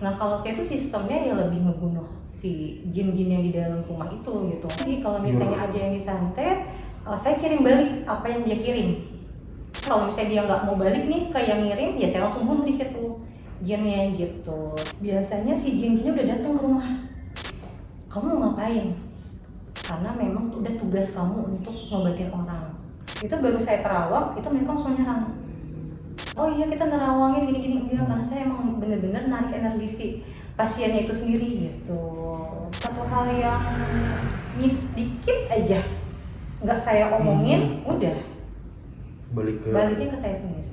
Nah kalau saya tuh sistemnya ya lebih ngebunuh si jin-jin yang di dalam rumah itu gitu. Jadi kalau misalnya ada yang disantet, saya kirim balik apa yang dia kirim. Kalau misalnya dia nggak mau balik nih ke yang ngirim, ya saya langsung bunuh di situ jinnya gitu. Biasanya si jin-jinnya udah datang ke rumah. Kamu mau ngapain? Karena memang udah tugas kamu untuk ngobatin orang. Itu baru saya terawak, itu mereka langsung nyerang. Oh iya kita nerawangin gini-gini, enggak, karena saya emang bener-bener narik energi si pasiennya itu sendiri gitu. Satu hal yang miss dikit aja nggak saya omongin, udah baliknya ke saya sendiri.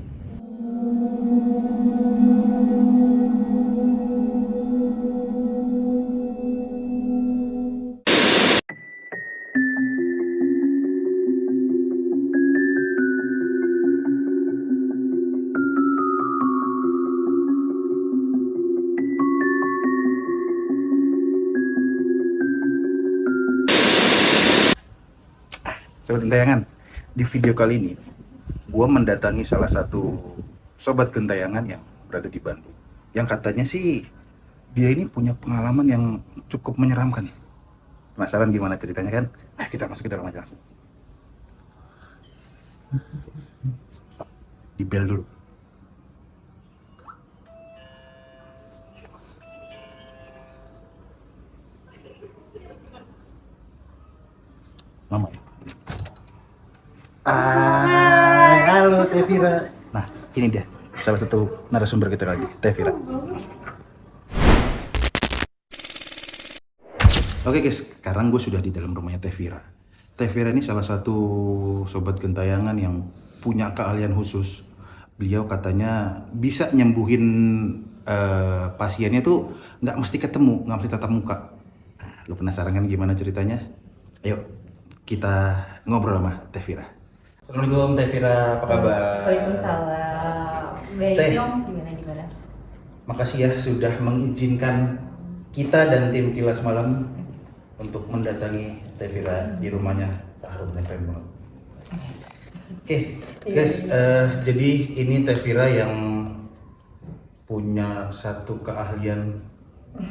Sobat Gentayangan, di video kali ini gue mendatangi salah satu sobat gentayangan yang berada di Bandung, yang katanya sih dia ini punya pengalaman yang cukup menyeramkan. Penasaran gimana ceritanya kan? Kita masuk ke dalam aja langsung. Di bel dulu. Mama. Halo Teh Vira. Nah, ini dia salah satu narasumber kita lagi, Teh Vira. Oke guys, sekarang gue sudah di dalam rumahnya Teh Vira. Teh Vira ini salah satu sobat gentayangan yang punya keahlian khusus. Beliau katanya bisa nyembuhin pasiennya tuh nggak mesti ketemu, nggak mesti tatap muka. Nah, lu penasaran kan gimana ceritanya? Ayo kita ngobrol sama Teh Vira. Assalamualaikum Teh Vira, apa kabar? Waalaikumsalam. Baik dong, gimana? Makasih ya sudah mengizinkan kita dan tim Kilas Malam untuk mendatangi Teh Vira di rumahnya Pak Harun FM. Oke, guys, jadi ini Teh Vira yang punya satu keahlian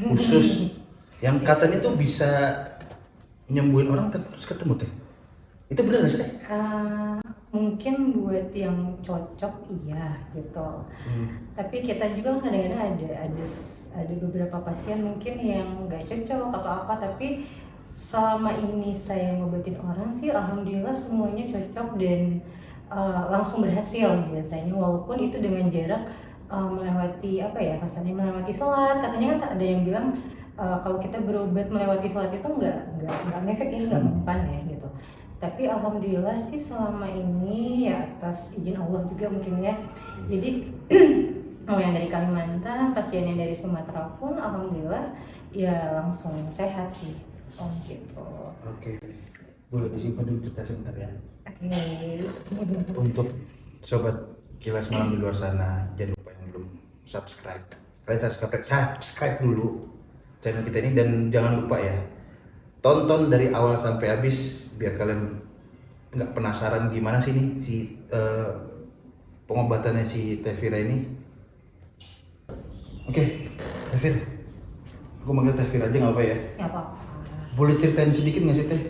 khusus yang katanya tuh bisa nyembuhin orang tapi harus ketemu Teh. Itu benar nggak sih Teh? Mungkin buat yang cocok iya gitu. Tapi kita juga kadang-kadang ada beberapa pasien mungkin yang nggak cocok atau apa, tapi selama ini saya ngobatin orang sih alhamdulillah semuanya cocok dan langsung berhasil biasanya, walaupun itu dengan jarak melewati apa ya, kasarnya melewati sholat. Katanya kan ada yang bilang kalau kita berobat melewati sholat itu nggak ngefek ya, nggak mempan ya gitu. Tapi alhamdulillah sih selama ini ya atas izin Allah juga mungkin ya. Jadi mau yang dari Kalimantan, pasien yang dari Sumatera pun alhamdulillah ya langsung sehat sih. Oh gitu. Oke. Boleh disimpan dulu cerita sebentar ya. Oke. Untuk sobat Kilas Malam di luar sana, jangan lupa yang belum subscribe. Kalian subscribe dulu channel kita ini, dan jangan lupa ya, tonton dari awal sampai habis biar kalian nggak penasaran gimana sih nih si pengobatannya si Teh Vira ini. Oke, Teh Vira, aku manggil Teh Vira aja nggak apa ya? Ya apa? Boleh ceritain sedikit nggak sih Teh,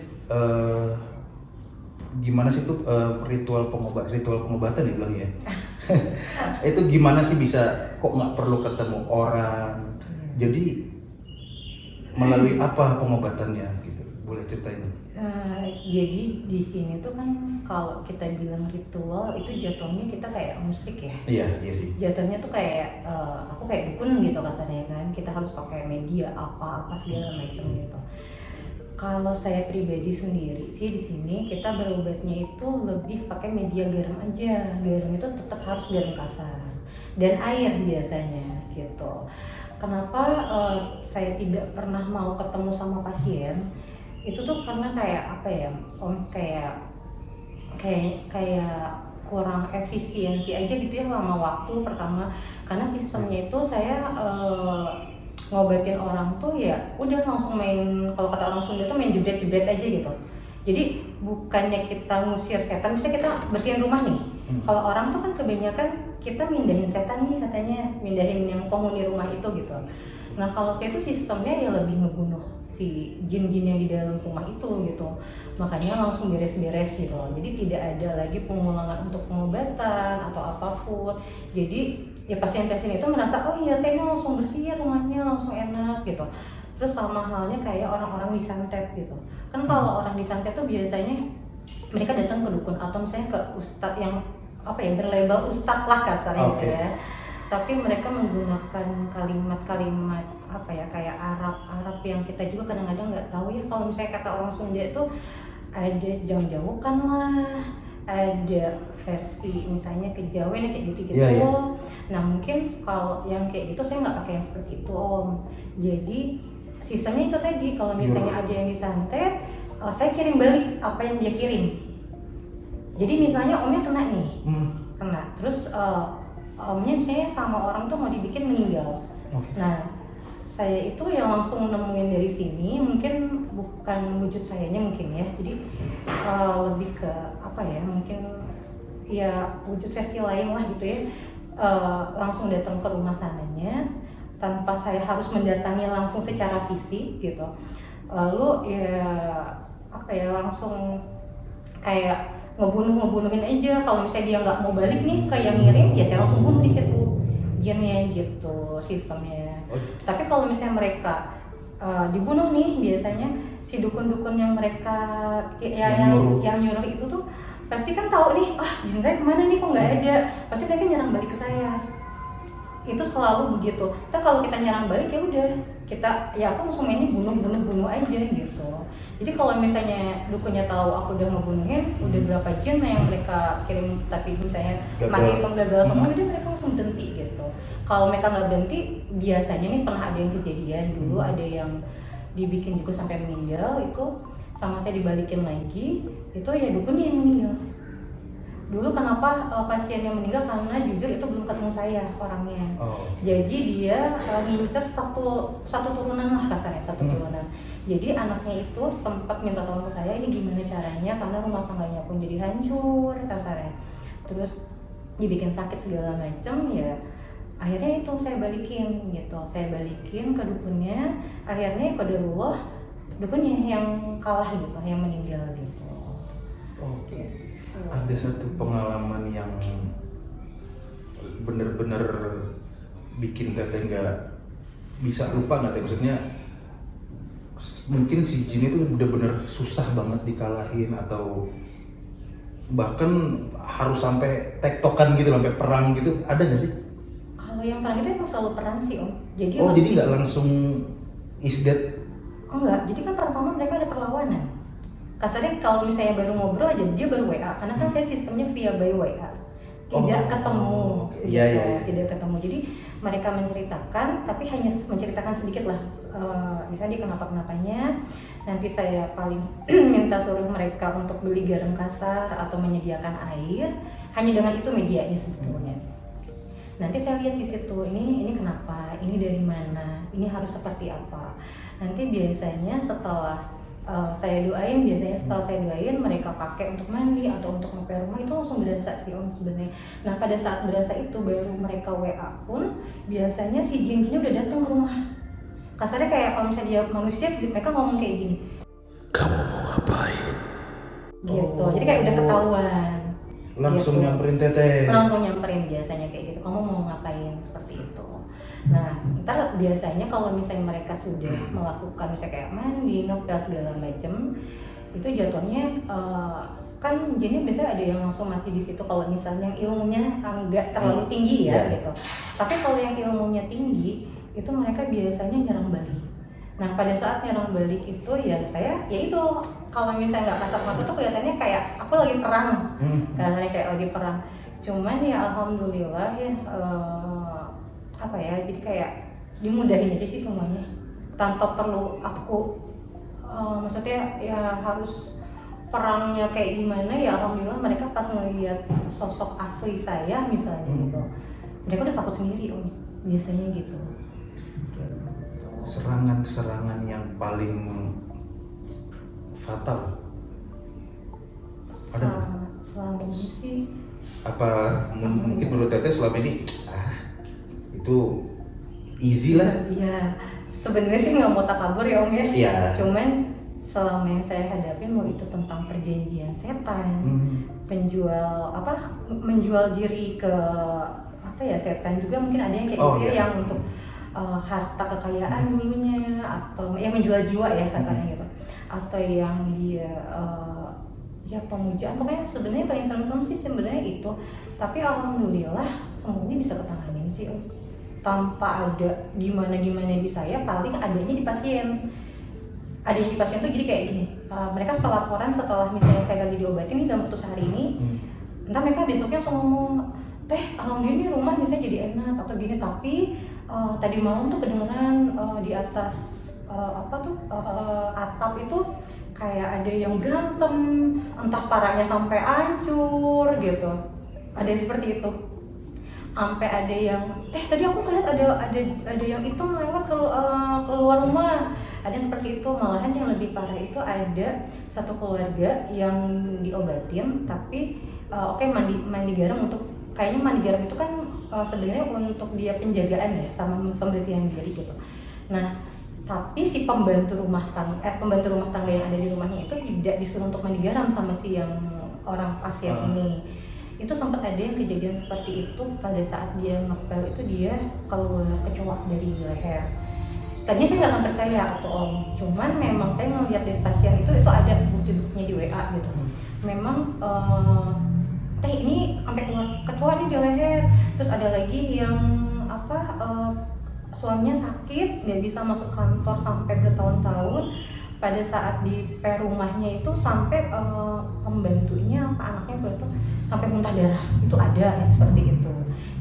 gimana sih tuh ritual pengobatan dibilang ya? Itu gimana sih bisa kok nggak perlu ketemu orang? Jadi melalui apa pengobatannya gitu? Boleh ceritain? Jadi di sini tuh kan kalau kita bilang ritual itu jatuhnya kita kayak musik ya. Iya sih. Jatuhnya tuh kayak aku kayak dukun gitu kasarnya kan. Kita harus pakai media apa segala macam gitu. Kalau saya pribadi sendiri sih di sini kita berobatnya itu lebih pakai media garam aja. Garam itu tetap harus garam kasar dan air biasanya gitu. Kenapa saya tidak pernah mau ketemu sama pasien? Itu tuh karena kayak apa ya, kayak kurang efisiensi aja gitu ya lama waktu pertama, karena sistemnya itu saya ngobatin orang tuh ya udah langsung main, kalau kata orang Sunda tuh main jebret aja gitu. Jadi bukannya kita ngusir setan, misalnya kita bersihin rumah nih, Kalau orang tuh kan kebanyakan kita mindahin setan nih katanya, mindahin yang penghuni rumah itu gitu. Nah kalau saya tuh sistemnya ya lebih ngebunuh si jin-jin yang di dalam rumah itu gitu. Makanya langsung beres-beres gitu loh. Jadi tidak ada lagi pengulangan untuk pengobatan atau apapun. Jadi ya pasien-pasien itu merasa oh iya tehnya langsung bersih ya rumahnya, langsung enak gitu. Terus sama halnya kayak orang-orang disantet gitu. Kan kalau orang disantet tuh biasanya mereka datang ke dukun atau misalnya ke ustadz yang apa ya berlabel ustadz lah kasarnya gitu ya. Tapi mereka menggunakan kalimat-kalimat apa ya kayak Arab yang kita juga kadang-kadang nggak tahu ya. Kalau misalnya kata orang Sunda itu ada jam-jaukan lah, ada versi misalnya kejawen kayak gitu-gitu. Nah mungkin kalau yang kayak gitu saya nggak pakai yang seperti itu Om. Jadi sistemnya itu tadi kalau misalnya ada yang disantet, saya kirim balik apa yang dia kirim. Jadi misalnya Omnya kena nih, kena, terus Omnya misalnya sama orang tuh mau dibikin meninggal. Nah, saya itu yang langsung nemuin dari sini, mungkin bukan wujud sayanya mungkin ya. Jadi lebih ke apa ya? Mungkin ya wujud versi lain lah gitu ya. Langsung datang ke rumah sananya tanpa saya harus mendatangi langsung secara fisik gitu. Lalu ya apa ya langsung kayak ngebunuhin aja. Kalau misalnya dia nggak mau balik nih ke yang ngirim, ya saya langsung bunuh di situ jinnya gitu sistemnya. Tapi kalau misalnya mereka dibunuh nih, biasanya si dukun-dukun yang mereka yang nyuruh itu tuh pasti kan tahu nih, jin saya kemana nih kok nggak ada, pasti mereka nyerang balik ke saya. Itu selalu begitu. Tapi kalau kita nyerang balik ya udah kita ya aku langsung mainnya bunuh aja gitu. Jadi kalau misalnya dukunnya tahu aku udah ngebunuhin, udah berapa jin yang mereka kirim tapi misalnya mati semua gagal semua, udah mereka langsung berhenti gitu. Kalau mereka nggak berhenti, biasanya nih pernah ada yang kejadian dulu ada yang dibikin juga sampai meninggal itu sama saya dibalikin lagi, itu ya dukunnya yang meninggal. Dulu kenapa pasien yang meninggal karena jujur itu belum ketemu saya orangnya. Jadi dia ngincer satu turunan lah kasarnya, satu turunan. Jadi anaknya itu sempat minta tolong ke saya ini gimana caranya karena rumah tangganya pun jadi hancur kasarnya. Terus dibikin sakit segala macam ya. Akhirnya itu saya balikin gitu. Saya balikin ke dukunnya. Akhirnya qadarullah dukunnya yang kalah gitu, yang meninggal gitu. Ada satu pengalaman yang bener-bener bikin teteh nggak bisa lupa nggak teh? Maksudnya mungkin si jin itu bener-bener susah banget dikalahin atau bahkan harus sampai tektokan gitu, sampai perang gitu, ada nggak sih? Kalau yang perang itu emang selalu perang sih Om. Jadi jadi nggak langsung is dead? Enggak, jadi kan pertama mereka ada perlawanan. Kasarnya kalau misalnya baru ngobrol aja dia baru WA, karena kan saya sistemnya via by WA, tidak ketemu, tidak ketemu. Jadi mereka menceritakan, tapi hanya menceritakan sedikit lah, misalnya dia kenapa-kenapanya. Nanti saya paling minta suruh mereka untuk beli garam kasar atau menyediakan air, hanya dengan itu medianya sebetulnya. Nanti saya lihat di situ, ini kenapa, ini dari mana, ini harus seperti apa. Nanti biasanya setelah saya doain, setelah saya doain mereka pakai untuk mandi atau untuk ngepel rumah itu langsung berasa sih Om sebenarnya. Nah pada saat berasa itu baru mereka WA pun biasanya si jin-jinnya udah datang ke rumah. Kasarnya kayak kalau misalnya dia manusia mereka ngomong kayak gini, kamu mau ngapain? Gitu, jadi kayak udah ketahuan. Langsung gitu. Nyamperin teteh. Langsung nyamperin biasanya kayak gitu, kamu mau ngapain seperti itu. Nah, ntar biasanya kalau misalnya mereka sudah melakukan misalnya kayak mandi, ngepel segala macem, itu jatuhnya kan jinnya biasanya ada yang langsung mati di situ kalau misalnya ilmunya nggak terlalu tinggi ya gitu. Tapi kalau yang ilmunya tinggi, itu mereka biasanya nyerang balik. Nah, pada saat nyerang balik itu ya saya, ya itu kalau misalnya nggak kasat mata tuh kelihatannya kayak aku lagi perang, kelihatannya kayak lagi perang. Cuman ya alhamdulillah ya. Apa ya, jadi kayak dimudahin aja sih semuanya tanpa perlu aku maksudnya ya harus perangnya kayak gimana ya. Alhamdulillah mereka pas ngelihat sosok asli saya misalnya gitu, mereka udah takut sendiri Om, biasanya gitu. Serangan-serangan yang paling fatal ada nggak? selama ini sih Apa mungkin menurut Teteh selama ini itu easy lah? ya sebenarnya sih nggak mau takabur ya Om ya. Iya. Cuman selama yang saya hadapin mau itu tentang perjanjian setan, menjual diri ke setan juga, mungkin ada yang kayak gitu ya, yang untuk harta kekayaan dulunya, atau yang menjual jiwa ya kasarnya gitu, atau yang dia ya pemujaan, pokoknya sebenarnya paling serem-serem sih sebenarnya itu. Tapi alhamdulillah semuanya bisa ketanganin sih Om, tanpa ada gimana di saya, paling adanya di pasien. Adanya di pasien tuh jadi kayak gini, mereka setelah laporan setelah misalnya saya lagi diobatin nih dalam waktu sehari ini, entah mereka besoknya langsung ngomong, Teh alhamdulillah ini rumah misalnya jadi enak atau gini, tapi tadi malam tuh kedengeran di atas atap itu kayak ada yang berantem, entah parahnya sampai hancur gitu, ada yang seperti itu. Sampai ada yang, tadi aku ngeliat ada yang itu lewat keluar rumah, ada yang seperti itu. Malahan yang lebih parah itu ada satu keluarga yang diobatin, tapi mandi garam untuk, kayaknya mandi garam itu kan sebenarnya untuk dia penjagaan ya, sama pembersihan diri gitu. Nah, tapi si pembantu rumah tangga yang ada di rumahnya itu tidak disuruh untuk mandi garam sama si yang orang pasien ini. Itu sempat ada yang kejadian seperti itu pada saat dia ngepel itu, dia keluar kecoak dari leher. Tadinya saya nggak akan percaya atau Om, cuman memang saya ngeliat di pasien itu ada bukti-buktinya di WA gitu. Memang ini sampai keluar kecoak nih di leher. Terus ada lagi yang suaminya sakit, nggak bisa masuk kantor sampai bertahun-tahun. Pada saat di rumahnya itu sampai pembantunya anaknya itu sampai muntah darah, itu ada yang seperti itu.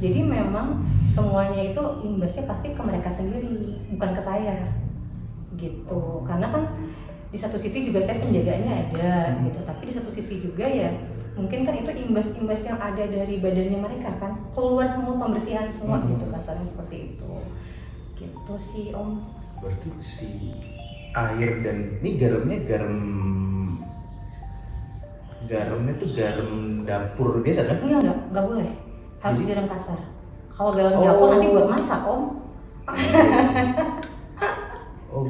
Jadi memang semuanya itu imbasnya pasti ke mereka sendiri, bukan ke saya gitu. Karena kan di satu sisi juga saya penjagaannya ada gitu, tapi di satu sisi juga ya mungkin kan itu imbas-imbas yang ada dari badannya mereka kan, keluar semua, pembersihan semua gitu, kasarnya seperti itu gitu sih Om. Berarti si air dan ini garamnya tuh garam dapur biasa kan? Enggak boleh, harus garam kasar. Kalau garam dapur nanti buat masak Om.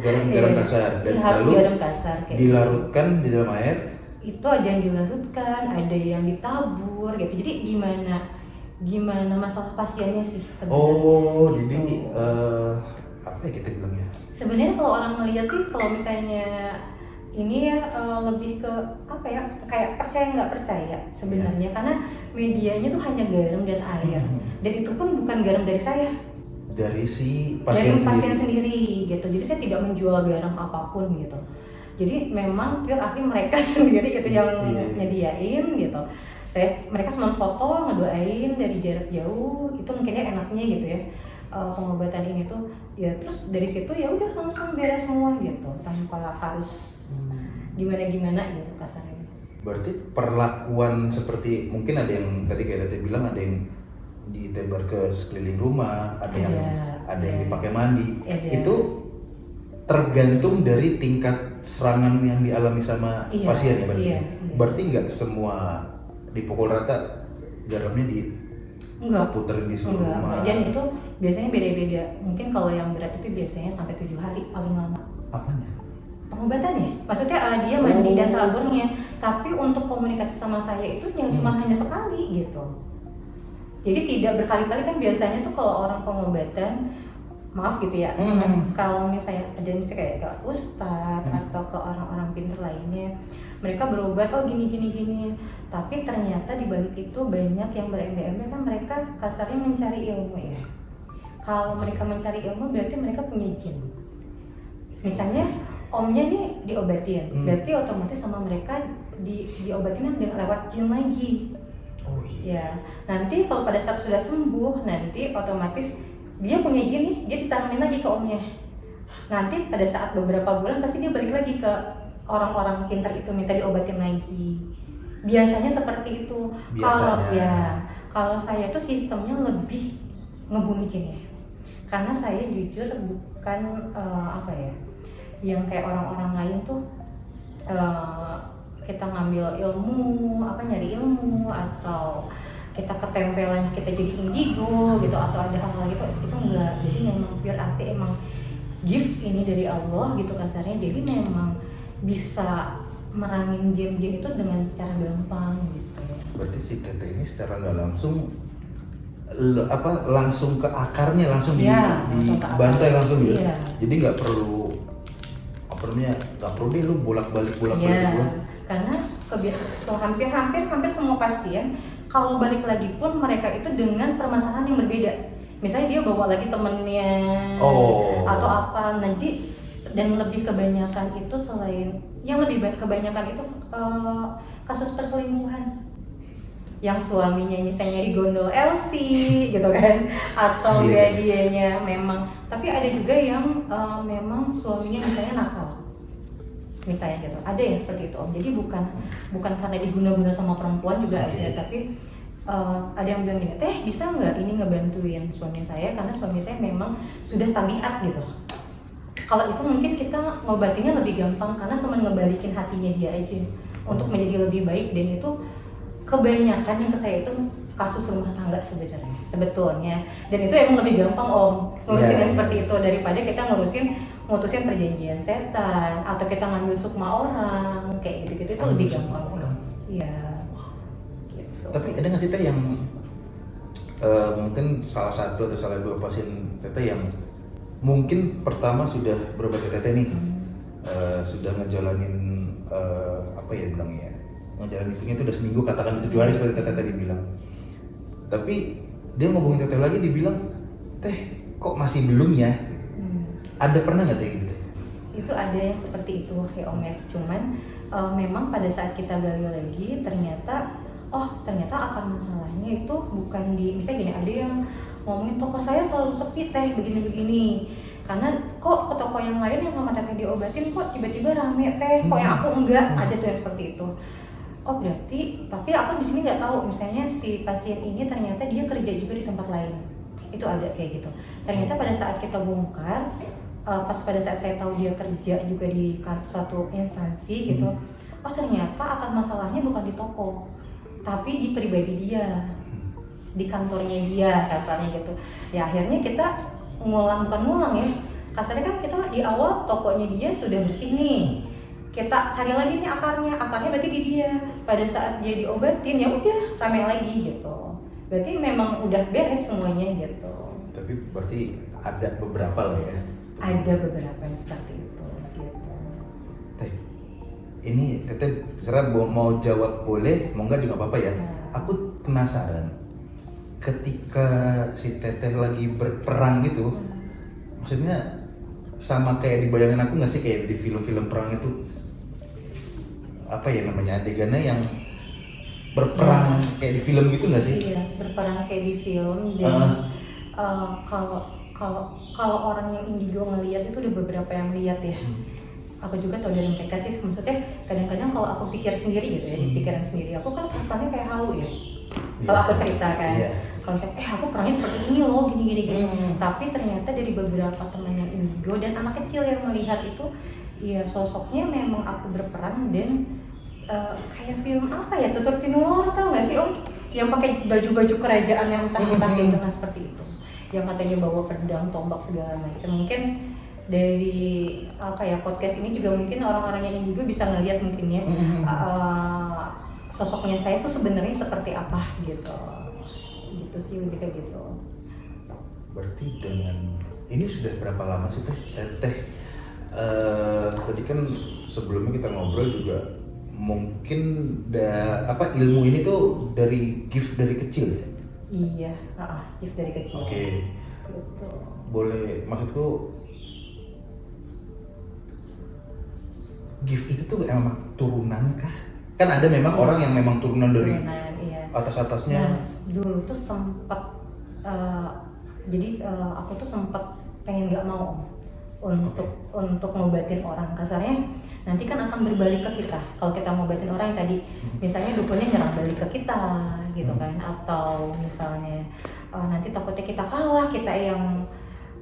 Garam kasar, dan harus lalu garam kasar kayak dilarutkan di dalam air. Itu ada yang dilarutkan, ada yang ditabur gitu. Jadi gimana masalah pasiennya sih sebenarnya. Jadi apa ya kita bilangnya? Sebenarnya kalau orang melihat sih, kalau misalnya ini ya lebih ke kayak percaya nggak percaya sebenarnya, karena medianya tuh hanya garam dan air, dan itu pun bukan garam dari saya, dari si pasien sendiri gitu. Jadi saya tidak menjual garam apapun gitu. Jadi memang pure asli mereka sendiri gitu yang nyediain gitu. Mereka cuma foto, ngedoain dari jarak jauh, itu mungkinnya enaknya gitu ya. Pengobatan ini tuh ya, terus dari situ ya udah langsung beres semua gitu, tanpa harus gimana gitu kasarnya. Berarti perlakuan seperti mungkin ada yang tadi kayak Tete bilang, ada yang ditebar ke sekeliling rumah, ada yang dipakai mandi. Itu tergantung dari tingkat serangan yang dialami sama pasien ya berarti. Berarti nggak semua dipukul rata garamnya puterin di seluruh rumah. Dan itu biasanya beda-beda. Mungkin kalau yang berat itu biasanya sampai 7 hari paling lama. Apanya? Pengobatannya. Maksudnya dia mandi dan taburnya. Tapi untuk komunikasi sama saya itu cuma hanya sekali gitu. Jadi tidak berkali-kali kan biasanya tuh kalau orang pengobatan, maaf gitu ya, kalau misalnya ada kayak ke ustadz atau ke orang-orang pintar lainnya, mereka berobat gini, tapi ternyata di balik itu banyak yang berembe-embe, kan mereka kasarnya mencari ilmu ya. Kalau mereka mencari ilmu berarti mereka punya jin. Misalnya omnya nih diobatin, berarti otomatis sama mereka diobatin dengan lewat jin lagi. Ya, nanti kalau pada saat sudah sembuh, nanti otomatis dia punya jin nih, dia ditanamin lagi ke omnya. Nanti pada saat beberapa bulan pasti dia balik lagi ke orang-orang pintar itu, minta diobatin lagi. Biasanya seperti itu. Kalau saya tuh sistemnya lebih ngebunuh jin ya. Karena saya jujur bukan yang kayak orang-orang lain tuh kita ngambil ilmu, nyari ilmu, atau kita ketempelan kita jadi indigo gitu, atau ada hal-hal gitu, itu enggak. Jadi memang pure arti emang gift ini dari Allah gitu kasarnya, jadi memang bisa merangin jin-jin itu dengan cara gampang gitu. Berarti si Teteh ini secara nggak langsung langsung ke akarnya, langsung dibantai langsung ya. Iya. Jadi nggak perlu nggak perlu deh lu bolak-balik Karena hampir semua pasien kalau balik lagi pun mereka itu dengan permasalahan yang berbeda. Misalnya dia bawa lagi temennya atau apa, nanti dan lebih kebanyakan itu selain yang lebih banyak kebanyakan itu kasus perselingkuhan. Yang suaminya misalnya digondol LC gitu kan, atau dianya memang, tapi ada juga yang memang suaminya misalnya nakal, misalnya gitu, ada yang seperti itu Om. Jadi bukan karena diguna-guna sama perempuan juga ada, tapi ada yang bilang gini, Teh bisa nggak ini ngebantuin suami saya karena suami saya memang sudah tabiat gitu. Kalau itu mungkin kita ngobatinya lebih gampang karena cuma ngebalikin hatinya dia aja untuk menjadi lebih baik, dan itu kebanyakan yang ke saya itu kasus rumah tangga sebetulnya, dan itu emang lebih gampang Om ngurusin yang seperti itu daripada kita ngutusin perjanjian setan atau kita ngambil sukma orang kayak gitu-gitu, itu lebih gampang sih. Iya. Gitu. Tapi ada nggak sih Teh yang mungkin salah satu atau salah dua pasien Teteh yang mungkin pertama sudah berobat ke Teteh nih, sudah ngejalanin ngejalanin itu udah seminggu, katakan 7 hari seperti Teteh tadi bilang, tapi dia ngomongin Teteh lagi, dibilang Teh kok masih belum ya? Ada pernah nggak Teh gitu? Itu ada yang seperti itu ya Om ya, cuman memang pada saat kita gali lagi ternyata akar masalahnya itu bukan di, misalnya gini, ada yang ngomongin toko saya selalu sepi Teh begini-begini, karena kok ke toko yang lain yang sama Teteh diobatin kok tiba-tiba rame Teh, kok yang aku enggak. Ada tuh yang seperti itu. Oh berarti, tapi aku di sini nggak tahu misalnya si pasien ini ternyata dia kerja juga di tempat lain, itu ada kayak gitu. Ternyata pada saat kita bongkar, pada saat saya tahu dia kerja juga di suatu instansi gitu, oh ternyata akar masalahnya bukan di toko, tapi di pribadi dia, di kantornya dia kasarnya gitu. Ya akhirnya kita bukan ngulang ya, kasarnya kan kita di awal tokonya dia sudah bersih nih, kita cari lagi nih akarnya berarti di dia. Pada saat dia diobatin ya udah rame lagi gitu, berarti memang udah beres semuanya gitu. Tapi berarti ada beberapa lah ya? Ada beberapa yang seperti itu gitu. Teh, ini Teteh serah mau jawab boleh, mau enggak juga apa-apa ya. Aku penasaran, ketika si Teteh lagi berperang gitu, maksudnya sama kayak di bayangan aku nggak sih, kayak di film-film perang itu apa ya namanya, adegannya yang berperang kayak di film gitu nggak sih? Iya, berperang kayak di film. Dan kalau orang yang indigo ngelihat itu udah beberapa yang lihat ya. Aku juga tahu dari mereka sih, maksudnya kadang-kadang kalau aku pikir sendiri gitu ya, di pikiran sendiri aku kan kesannya kayak halu ya. Kalau aku cerita kan, kalau misalnya aku perangnya seperti ini loh, gini. Tapi ternyata dari beberapa teman yang indigo dan anak kecil yang melihat itu, ya sosoknya memang aku berperang dan kayak film apa ya, Tutur Tinular, tau nggak sih Om? Yang pakai baju-baju kerajaan yang entah-entah kayak gitu, seperti itu. Yang katanya bawa pedang, tombak segala macam. Mungkin dari podcast ini juga mungkin orang-orang yang indigo bisa ngelihat mungkin ya sosoknya saya tuh sebenarnya seperti apa gitu sih, lebih kayak gitu. Berarti dengan ini sudah berapa lama sih Teh? Tadi kan sebelumnya kita ngobrol juga mungkin ilmu ini tuh dari gift dari kecil ya? Iya, gift dari kecil. Oke. Gitu. Boleh, maksudku gift itu tuh emang turunan kah? Kan ada memang orang yang memang turunan dari iya. atas-atasnya. Nah, dulu tuh sempet aku tuh sempet pengen nggak mau untuk ngobatin orang, kasarnya nanti kan akan berbalik ke kita. Kalau kita ngobatin orang yang tadi misalnya dukunnya nyerang balik ke kita gitu kan, atau misalnya nanti takutnya kita kalah, kita yang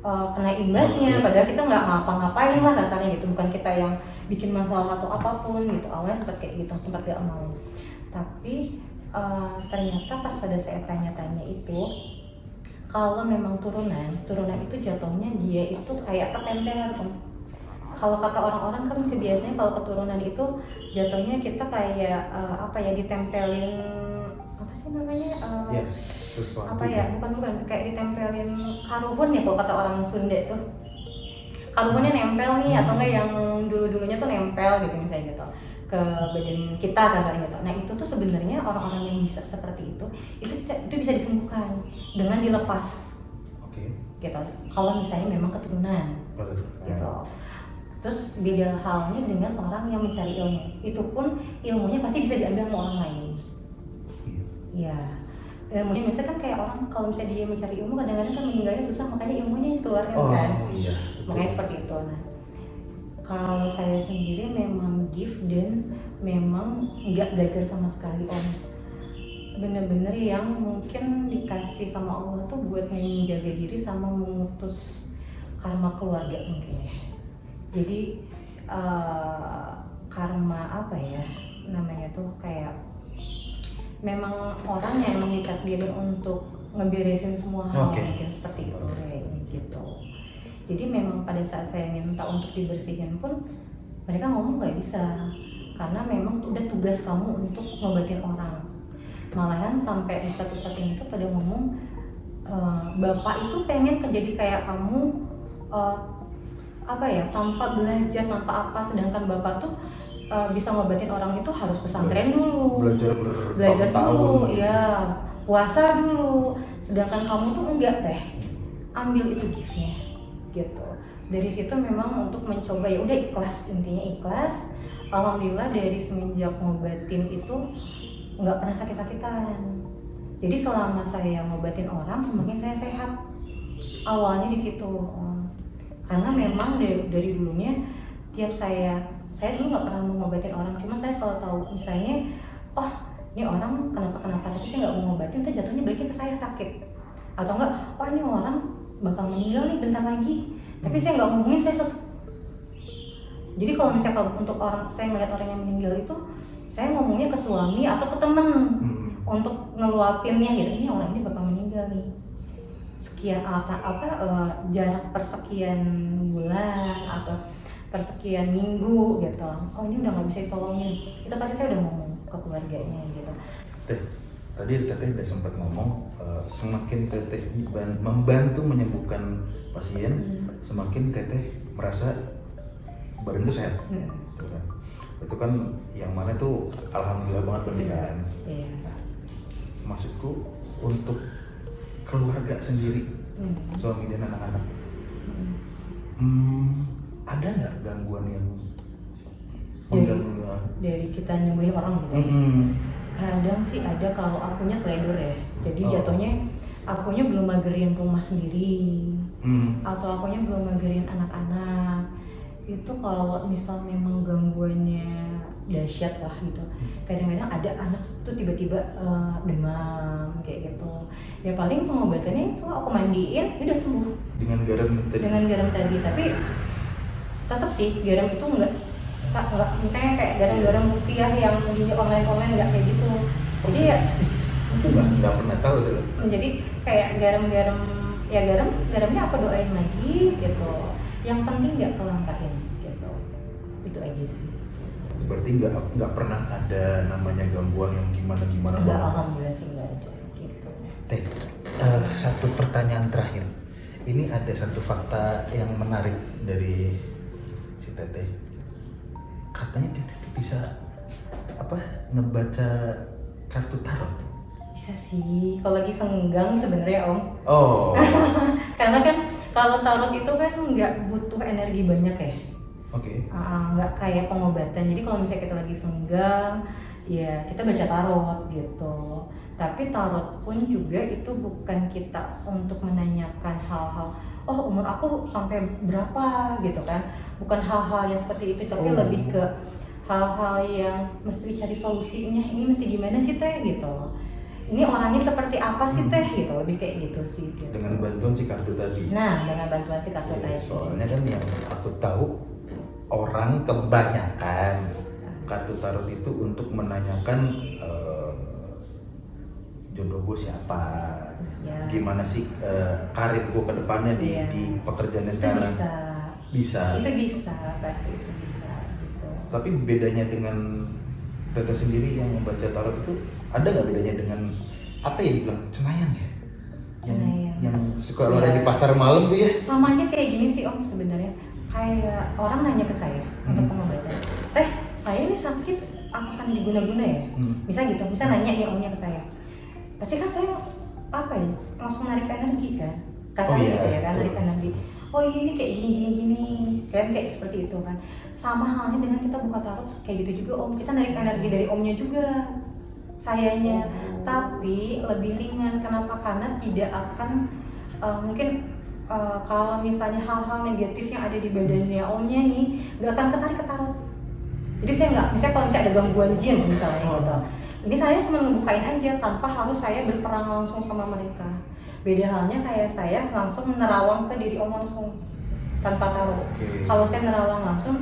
kena imbasnya, padahal kita nggak ngapa-ngapain lah kasarnya gitu, bukan kita yang bikin masalah atau apapun gitu. Awalnya sempat kayak gitu, sempat gak mau, tapi ternyata pas pada saya tanya-tanya itu, kalau memang turunan itu jatuhnya dia itu kayak ketempel kan. Kalau kata orang-orang kan biasanya kalau keturunan itu jatuhnya kita kayak ditempelin apa sih namanya apa ya, bukan kayak ditempelin karuhun ya kalau kata orang Sunda tuh, karuhunnya nempel nih, atau enggak yang dulunya tuh nempel gitu misalnya gitu ke badan kita kasarnya gitu. Nah itu tuh sebenarnya orang-orang yang bisa seperti itu bisa disembuhkan dengan dilepas. Gitu. Kalau misalnya memang keturunan gitu. Terus beda halnya dengan orang yang mencari ilmu, itu pun ilmunya pasti bisa diambil sama orang lain. Ya, ilmunya misalnya kan kayak orang kalau misalnya dia mencari ilmu kadang-kadang kan meninggalnya susah, makanya ilmunya dikeluarkan kan. Iya. Makanya seperti itu. Nah, kalau saya sendiri memang gift dan memang nggak belajar sama sekali om. Bener-bener yang mungkin dikasih sama Allah tuh buat menjaga diri sama memutus karma keluarga mungkin ya. Jadi karma apa ya namanya tuh, kayak memang orang yang emang ditakdirin untuk ngeberesin semua hal mungkin seperti itu kayak gitu. Jadi memang pada saat saya minta untuk dibersihin pun mereka ngomong nggak bisa, karena memang udah tugas kamu untuk ngobatin orang. Malahan sampai ustadz-ustadz itu pada ngomong bapak itu pengen jadi kayak kamu tanpa belajar, tanpa apa, sedangkan bapak tuh bisa ngobatin orang itu harus pesantren dulu, belajar dulu, ya puasa dulu, sedangkan kamu tuh enggak teh, ambil itu giftnya gitu. Dari situ memang untuk mencoba, ya udah ikhlas, intinya ikhlas. Alhamdulillah dari semenjak ngobatin itu nggak pernah sakit-sakitan. Jadi selama saya ngobatin orang semakin saya sehat. Awalnya di situ. Karena memang dari dulunya tiap saya dulu nggak pernah mau ngobatin orang, cuma saya selalu tahu misalnya ini orang kenapa tapi saya nggak mau ngobatin, nanti jatuhnya baliknya ke saya sakit, atau enggak ini orang bakal meninggal nih bentar lagi, tapi saya nggak ngomongin, jadi kalau misalnya untuk orang, saya melihat orang yang meninggal itu saya ngomongnya ke suami atau ke temen untuk ngeluapinnya gitu, ini orang ini bakal meninggal nih, sekian jarak persekian bulan atau persekian minggu gitu. Ini udah nggak bisa ditolongin. Itu pasti saya udah ngomong ke keluarganya gitu. Tadi Teteh udah sempat ngomong semakin Teteh membantu menyembuhkan pasien, semakin Teteh merasa badan itu sehat. Itu kan yang mana tuh alhamdulillah banget berarti kan. Nah, maksudku untuk keluarga sendiri, suami dan anak-anak, ada nggak gangguan yang mengganggu dari kita nyembuhin orang gitu? Kadang sih ada, kalau akunya teledor ya, jadi jatuhnya akunya belum magerin rumah sendiri, atau akunya belum magerin anak-anak. Itu kalau misal memang gangguannya dahsyat lah gitu, kadang-kadang ada anak tuh tiba-tiba demam kayak gitu, ya paling pengobatannya itu aku mandiin udah sembuh dengan garam tadi. Tapi tetap sih garam itu nggak misalnya kayak garam rupiah yang di online nggak kayak gitu. Jadi ya aku nggak pernah tahu sih. Jadi kayak garamnya aku doain lagi gitu, yang penting nggak kelangkain gitu, itu aja sih. Berarti nggak pernah ada namanya gangguan yang gimana nggak, alhamdulillah sih nggak ada gitu. Teh, satu pertanyaan terakhir, ini ada satu fakta yang menarik dari si Teteh. Katanya Teteh bisa ngebaca kartu tarot? Bisa sih, kalau lagi senggang sebenarnya om. Karena kan kalau tarot itu kan nggak butuh energi banyak ya. Nggak kayak pengobatan. Jadi kalau misalnya kita lagi senggang, ya kita baca tarot gitu. Tapi tarot pun juga itu bukan kita untuk menanyakan hal-hal, umur aku sampai berapa gitu kan. Bukan hal-hal yang seperti itu, tapi lebih ke hal-hal yang mesti cari solusinya. Ini mesti gimana sih teh gitu. ini orangnya seperti apa sih teh gitu, lebih kayak gitu sih gitu. Dengan bantuan si kartu tadi. Nah, dengan bantuan si kartu Ya, tadi. soalnya kan yang aku tahu orang kebanyakan kartu tarot itu untuk menanyakan jodoh gue siapa, Ya. gimana sih karir gue ke depannya di, Iya. di pekerjaannya Itu sekarang. bisa. Bisa. Itu bisa, kartu itu bisa gitu. Tapi bedanya dengan Teteh sendiri yang membaca tarot itu, ada nggak bedanya dengan apa ya dibilang cenayang ya? Cenayang. Yang suka ada di pasar malam tuh ya? Sama aja kayak gini sih Om sebenarnya. Kayak orang nanya ke saya untuk pengobatan. Teh, saya ini sakit akan diguna-guna ya? Bisa gitu, bisa nanya ya Omnya ke saya. Pasti kan saya apa ya, langsung narik energi kan? Kasarnya iya, gitu ya kan, betul. narik energi. Oh iya ini kayak gini, kan kayak seperti itu kan. Sama halnya dengan kita buka tarot kayak gitu juga Om, kita narik energi dari Omnya juga, sayanya. Tapi lebih ringan, kenapa? Karena tidak akan mungkin kalau misalnya hal-hal negatif yang ada di badannya Omnya nih, nggak akan ketarik ke tarot. Jadi saya nggak, misalnya kalau misalnya ada gangguan jin misalnya gitu, ini saya cuma ngebukain aja tanpa harus saya berperang langsung sama mereka. Beda halnya kayak saya langsung menerawang ke diri Om langsung tanpa tarot. Kalau saya nerawang langsung,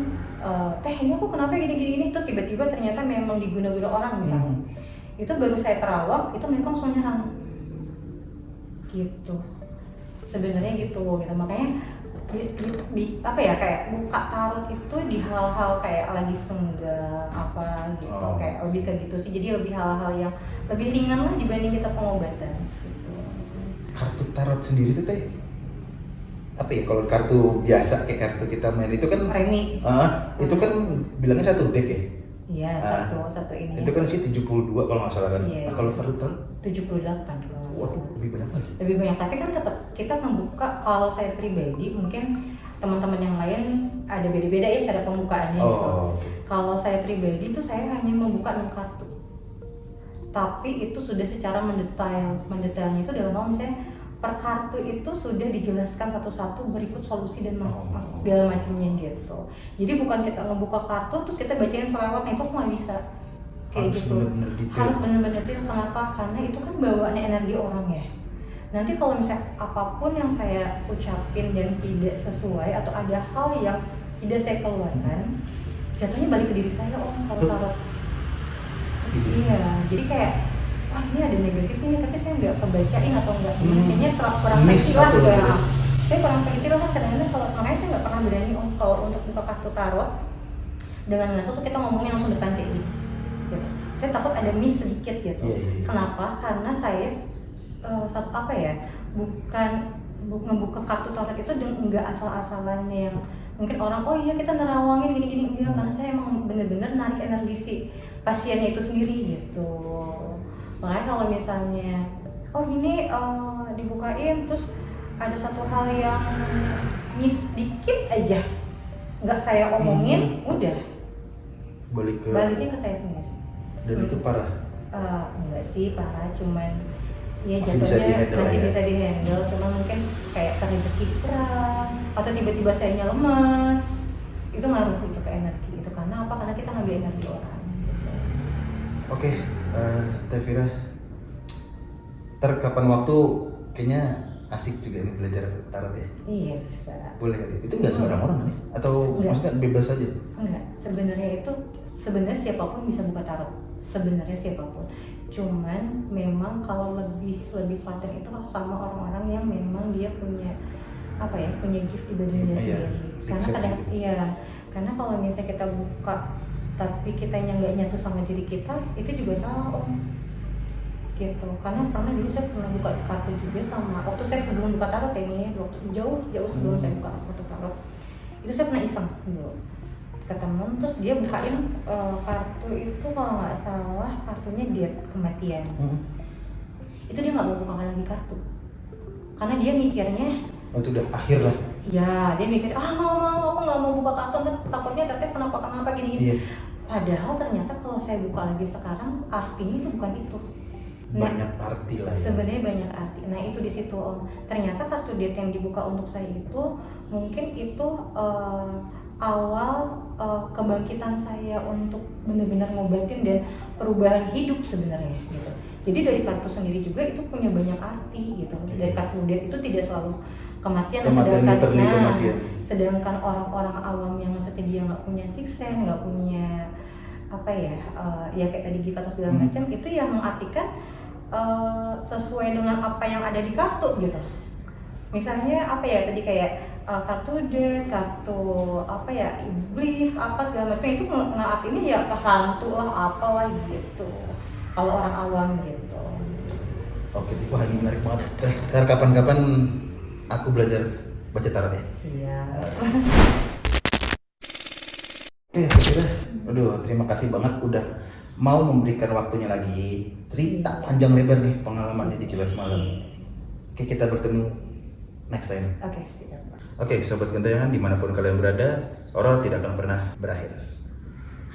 teh ini aku kenapa gini-gini, terus tiba-tiba ternyata memang diguna-guna orang misalnya, itu baru saya terawang, itu mereka langsung nyerang gitu. Sebenarnya gitu. Makanya apa ya, kayak buka tarot itu di hal-hal kayak lagi senggang apa gitu, kayak lebih ke gitu sih. Jadi lebih hal-hal yang lebih ringan lah dibanding kita pengobatan gitu. Kartu tarot sendiri itu teh apa ya, kalau kartu biasa kayak kartu kita main itu kan Remi. Itu kan bilangnya satu deck ya? Iya, satu ini. Itu kan sih 72 kalau nggak salah kan? Iya. Nah, kalau kartu tarot 78 kalau. waduh, lebih banyak lagi. Lebih banyak, tapi kan tetap kita membuka. Kalau saya pribadi, mungkin teman-teman yang lain ada beda-beda ya cara pembukaannya gitu. Kalau saya pribadi itu saya hanya membuka 6 kartu, tapi itu sudah secara mendetail. Mendetailnya itu dalam hal misalnya per kartu itu sudah dijelaskan satu-satu berikut solusi dan segala macamnya gitu. Jadi bukan kita ngebuka kartu terus kita bacain selewat, itu nggak bisa kayak Harus gitu. bener-bener detail. Harus benar-benar detail. Kenapa? Karena itu kan bawaannya energi orang ya. Nanti kalau misalnya apapun yang saya ucapin dan tidak sesuai atau ada hal yang tidak saya keluarkan, jatuhnya balik ke diri saya Om kalau tarot. Iya, jadi kayak wah ini ada negatif ini tapi saya nggak kebacain atau nggak kayaknya kurang teliti lah gitu ya. Saya kurang teliti lah kan kadang-kadang, kalau makanya saya nggak pernah berani Om kalau untuk buka kartu tarot dengan langsung tuh kita ngomongin langsung depan kayak gitu. Saya takut ada miss sedikit gitu. Kenapa? Karena saya apa ya, bukan ngebuka kartu tarot itu enggak asal-asalan yang mungkin orang oh iya kita nerawangin gini-gini, enggak. Karena saya emang bener-bener narik energi si pasiennya itu sendiri gitu. Makanya kalau misalnya oh ini dibukain terus ada satu hal yang miss dikit aja nggak saya omongin, udah baliknya ke saya sendiri. Dan itu parah? Enggak sih parah, cuman ya masih jatuhnya masih ya? bisa dihandle, cuma mungkin kayak terjeki kurang atau tiba-tiba sayanya lemas, itu ngaruh itu ke energi itu. Karena apa? Karena kita ngambil energi orang gitu. Oke, Teh Fira, ntar kapan waktu kayaknya asik juga nih belajar tarot ya? Iya bisa. Boleh kali? Itu nggak sembarang orang kan ya? Atau maksudnya bebas aja? Enggak, sebenarnya siapapun bisa buka tarot. Sebenarnya siapapun. Cuman memang kalau lebih paten itu sama orang-orang yang memang dia punya apa ya, punya gift di badannya sendiri. Karena kadang karena kalau misalnya kita buka tapi kitanya nggak nyatu sama diri kita, itu juga salah Om. Gitu. Karena pernah dulu saya pernah buka kartu juga sama waktu saya sebelum buka tarot ya, ini waktu jauh sebelum saya buka kartu tarot. Itu saya pernah iseng dulu ke temen, terus dia bukain kartu itu kalau nggak salah kartunya dia kematian. Itu dia nggak mau bukakan lagi kartu karena dia mikirnya itu udah akhir lah ya. Dia mikir aku nggak mau buka kartu, takutnya tapi kenapa gini. Padahal ternyata kalau saya buka lagi sekarang artinya itu bukan itu. Banyak arti lah ya. Sebenarnya banyak arti. Nah itu di situ Om. Ternyata kartu diet yang dibuka untuk saya itu mungkin itu awal kebangkitan saya untuk benar-benar ngobatin dan perubahan hidup sebenarnya gitu. Jadi dari kartu sendiri juga itu punya banyak arti gitu. Dari kartu death itu tidak selalu kematian, sedangkan orang-orang awam yang maksudnya dia nggak punya sixth sense, nggak punya apa ya, ya kayak tadi Giva atau segala macam, itu yang mengartikan sesuai dengan apa yang ada di kartu gitu. Misalnya apa ya tadi kayak kartu death, kartu apa ya iblis apa segala macam, itu artinya ya kehantu lah apalah gitu kalau orang awam gitu. Oke, wah ini menarik banget. Ntar kapan-kapan aku belajar baca tarot ya. Siap. Tefira, aduh terima kasih banget udah mau memberikan waktunya lagi, cerita panjang lebar nih pengalamannya di Kilas Malam. Oke, kita bertemu next time. Oke, siap. Oke, sobat gentayangan dimanapun kalian berada, horor tidak akan pernah berakhir.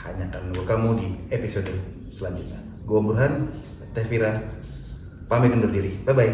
Hanya akan menunggu kamu di episode selanjutnya. Gua Burhan, Tefira, pamit undur diri. Bye bye.